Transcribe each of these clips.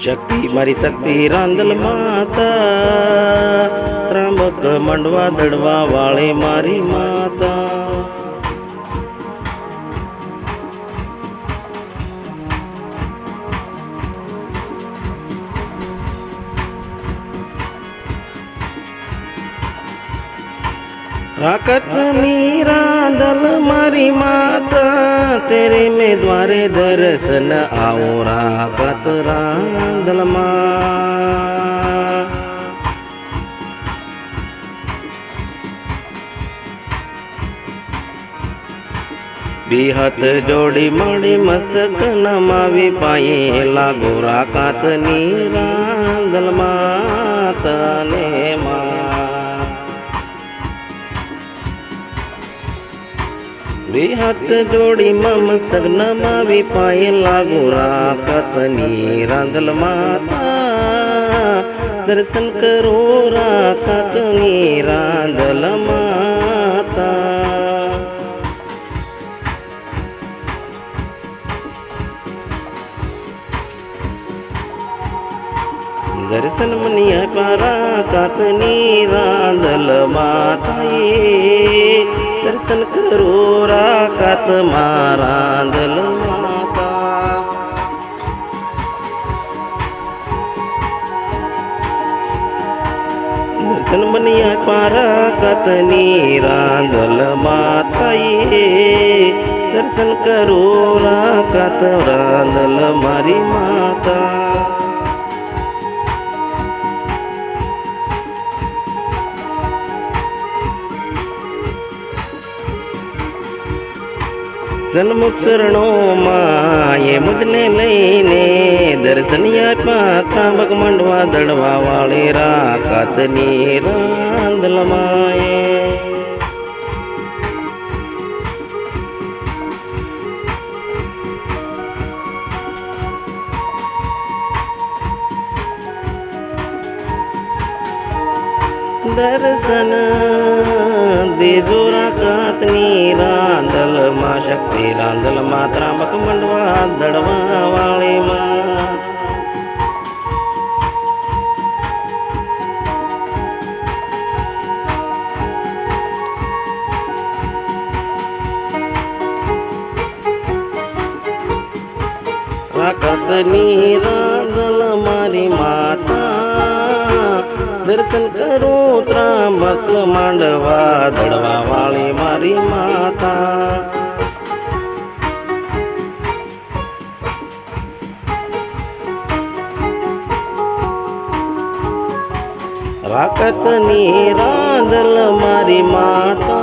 शक्ति मारी शक्ति रांदल माता, त्र्यंबक मंडवा दड़वा वाले मारी माता। राकत रांदल मारी माता, तेरे में द्वारे दर्शन आओ राकत रांदल माँ। भी हाथ जोड़ी मड़ी मस्तक नमावी पाए, लागो राकत रांदल माता ने माँ। भी हाथ जोड़ी मस्तक नमावी पाए, लागो राकत रांदल माता। दर्शन करो राकत रांदल माता। दर्शन मनिया पारा कातनी रांदल माताए, दर्शन करो राकत रांदल माता। दर्शन मनिया पारा कातनी रांदल माताए, दर्शन करो राकत रांदल मारी माता। सन्मुख शरणों माए मुझने लईने, दर्शनिया पाता बग मंडवा दड़वा वाले राकत रांदल माए। दर्शन दे जो राकत रांदल माँ, शक्ति रांदल माँ, त्र्यंबक मंडवा दड़वा वाले माँ। राकत रांदल मारी माता, दर्शन करो त्र्यंबक मंडवा दड़वा वाली मारी माता। राकत रांदल मारी माता,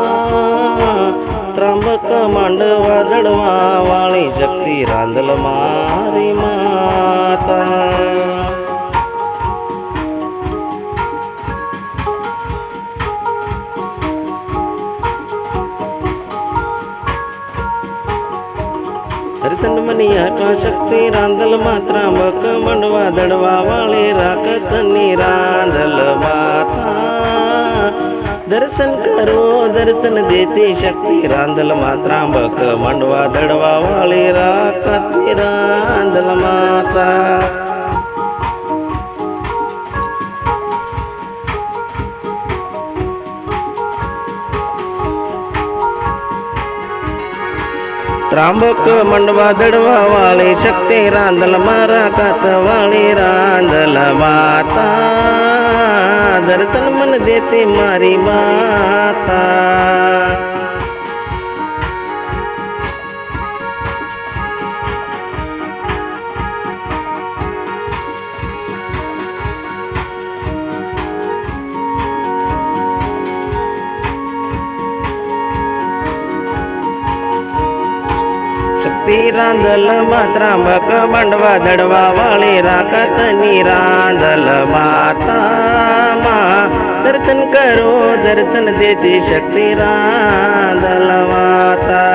त्र्यंबक मंडवा दड़वा वाली शक्ति रांदल मारी माता। दर्शन मनिया का शक्ति रांदल माता, त्र्यंबक मंडवा दड़वा वाले राकत रांदल माता। दर्शन करो दर्शन देती शक्ति रांदल माता, त्र्यंबक मंडवा दड़वा वाले राकत रांदल माता। त्र्यंबक मंडवा दड़वा वाले शक्ति रांदल मारा कत वाली रांदल माता। दर्शन मन देती मारी माता। शक्ति रांदल माता, त्र्यंबक मंडवा दड़वा वाले राकत रांदल माता। माँ दर्शन करो दर्शन देती शक्ति रांदल माता।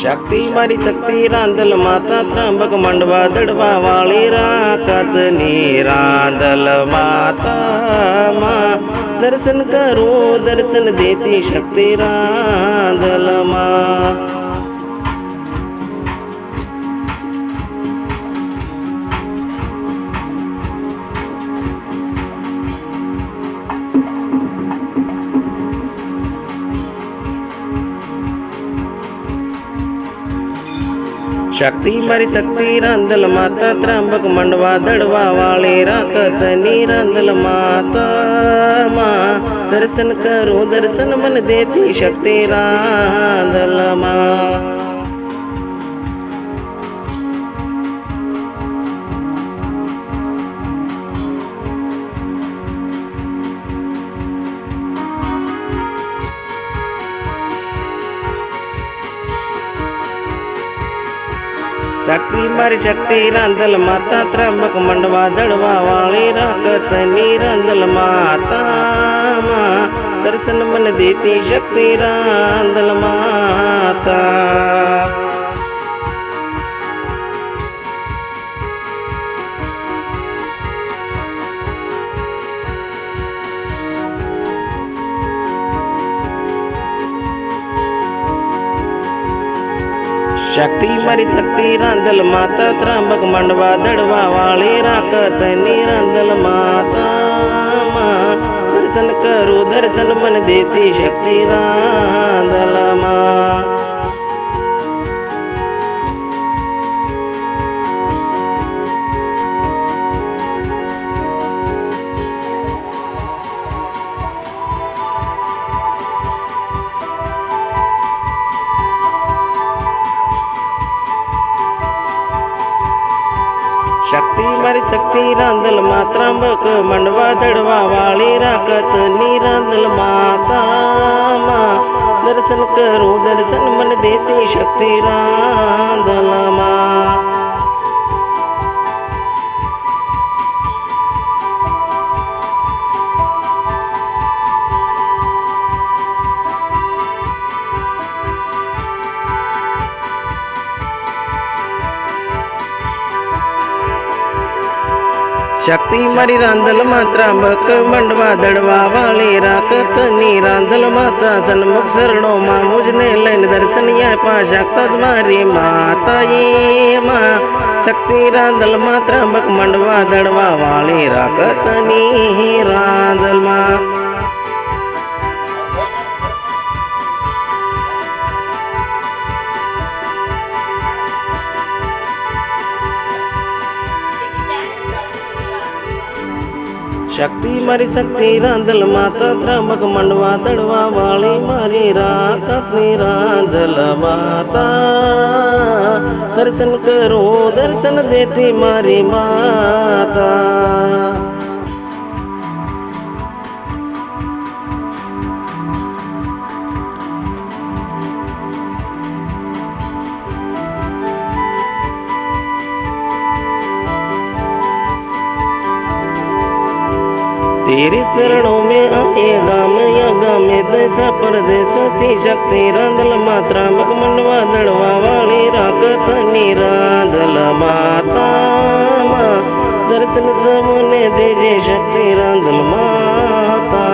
शक्ति मारी शक्ति रांदल माता त्र्यंबक मंडवा दड़वा वाली राकत रांदल माता माँ दर्शन करो दर्शन देती शक्ति रांदल माँ। शक्ति मारी शक्ति रांदल माता त्र्यंबक मंडवा दड़वा वाले राकत रांदल माता माँ दर्शन करो दर्शन मन देती शक्ति रांदल माँ। शक्ति मारी शक्ति रांदल माता त्र्यंबक मंडवा दड़वा वाली राकत रांदल माता माँ दर्शन मन देती शक्ति रांदल माता। शक्ति मारी शक्ति रांदल माता त्र्यंबक मंडवा दड़वा वाली राकत रांदल माता माँ दर्शन करो दर्शन मन देती शक्ति रांदल माँ। शक्ति मारी शक्ति रांदल माता त्र्यंबक मंडवा दड़वा वाली राकत रांदल माता माँ दर्शन करो दर्शन मन देती शक्ति रांदल माँ। शक्ति मारी रांदल माता त्र्यंबक मंडवा दड़वा वाली राकत रांदल माता सन्मुख शरणों माँ मुझने लैन दर्शन यह पाशक्त तुम्हारी माता ये माँ। शक्ति रांदल माता त्र्यंबक मंडवा दड़वा वाली राकत रांदल माँ। शक्ति मारी शक्ति रांदल माता त्र्यंबक मंडवा दड़वा वाली मारी राकत रांदल माता दर्शन करो दर्शन देती मारी माता। तेरे शरणों में आए गाम या गामे देशा परदेश थी शक्ति रांदल माता त्र्यंबक मंडवा दड़वा वाली राकत रांदल माता माँ दर्शन सबने दीजे शक्ति रांदल माता।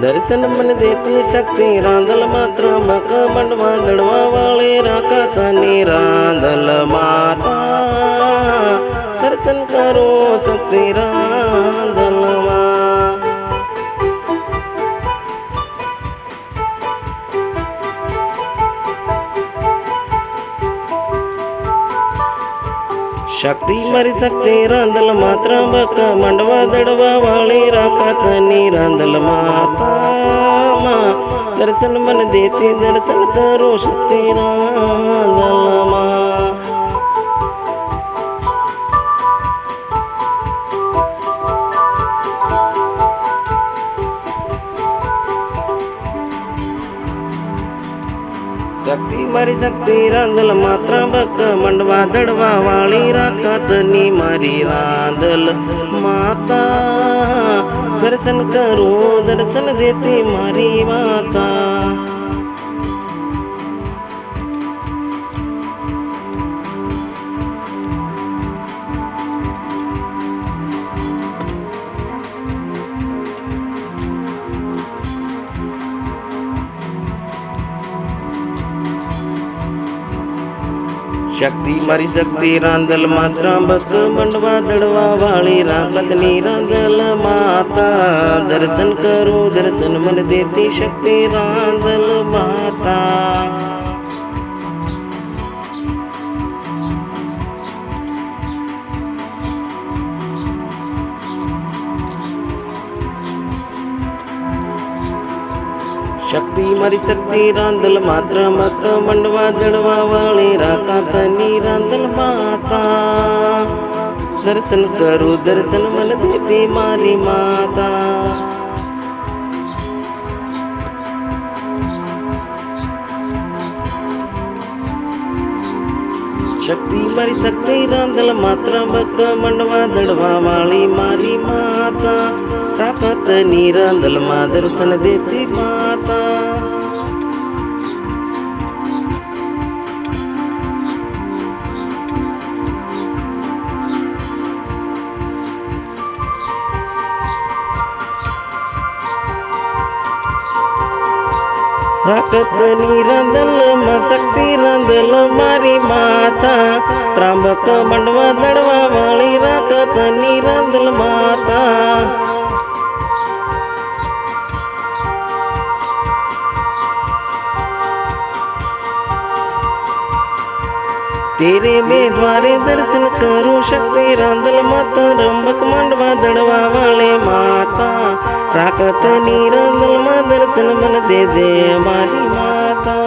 दर्शन मन देती शक्ति रांदल माता त्र्यंबक मंडवा दड़वा वाली राकत रांदल माता दर्शन करो शक्ति रांदल माँ। शक्ति मारी शक्ति रांदल माता त्र्यंबक मंडवा दड़वा वाली राकत रांदल माता माँ दर्शन मन देती दर्शन करो शक्ति रांदल माँ। शक्ति मारी शक्ति रांदल मात्रा बक मंडवा दड़वा वाली राकतनी मारी रांदल माता दर्शन करूं दर्शन देती मारी माता। शक्ति मारी शक्ति रांदल मात्रा बक मंडवा दड़वा वाली राकतनी रांदल माता दर्शन करूं दर्शन मन देती शक्ति रांदल माता। शक्ति मारी शक्ति रांदल मात्रा मक मंडवा दड़वा वाली राकतनी रांदल माता दर्शन करूं दर्शन मन देती मारी माता। शक्ति मारी शक्ति रांदल मात्रा बक मंडवा दड़वा वाली मारी माता राकतनी रांदल मां दर्शन देती माता। राकतनी रांदल मां शक्ति रांदल मारी माता त्रांबक मंडवा दड़वा वाली राकतनी रांदल माता। तेरे में द्वारे दर्शन करूं शक्ति रांदल माता रंबक मंडवा दड़वा वाले माता राकतनी रांदल मां दर्शन मन दे दे मारी माता।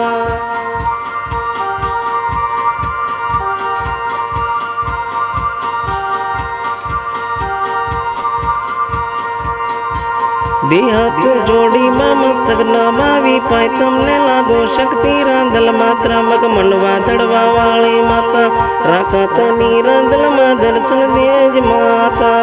बेहाथ जोड़ी मां मस्तक नमावी पाए तमने लागो शक्ति रांदल मात्रा मग मंडवा दड़वा वाली माता राकतनी रांदल मां दर्शन देज माता।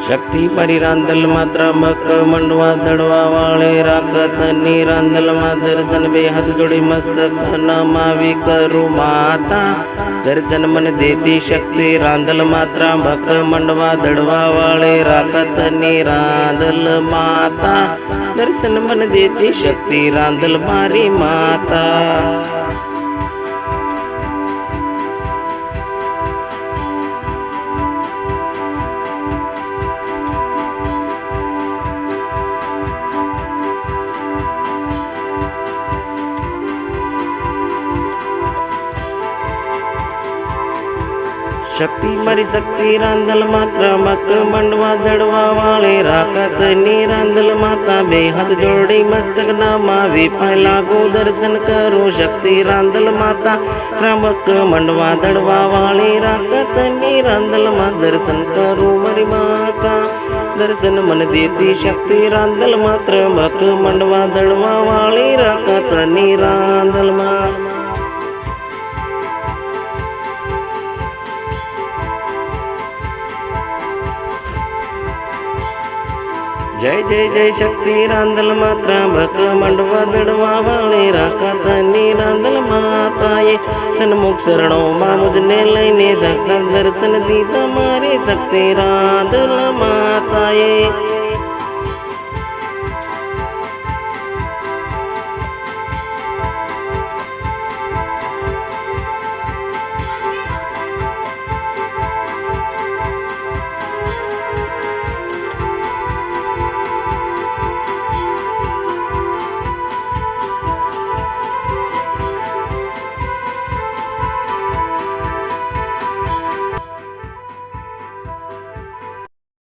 शक्ति मारी रांदल मात्रा मक मंडवा दड़वा वाले राकतनी रांदल मां दर्शन बेहद जोड़ी मस्तक नमावी करूं माता दर्शन मन देती शक्ति रांदल मात्रा मक मंडवा दड़वा वाले राकतनी रांदल माता दर्शन मन देती शक्ति रांदल मारी माता। शक्ति मारी शक्ति रांदल मात्रा मक मंडवा दड़वा वाले राकतनी रांदल माता बेहद जोड़ी मस्तक नमावी पाए लागो दर्शन करो शक्ति रांदल माता त्रंबक मंडवा दड़वा वाली राकतनी रांदल मां दर्शन करो मारी माता दर्शन मन देती शक्ति रांदल मां त्रंबक मंडवा दड़वा वाली राकतनी रांदल मां। जय जय जय शक्ति रांदल मात्रा बक मंडवा दड़वा वाले राकतनी रांदल माता ये सन्मुख शरणों मां मुझने लैने सकल दर्शन दी तुम्हारी शक्ति रांदल माता ये।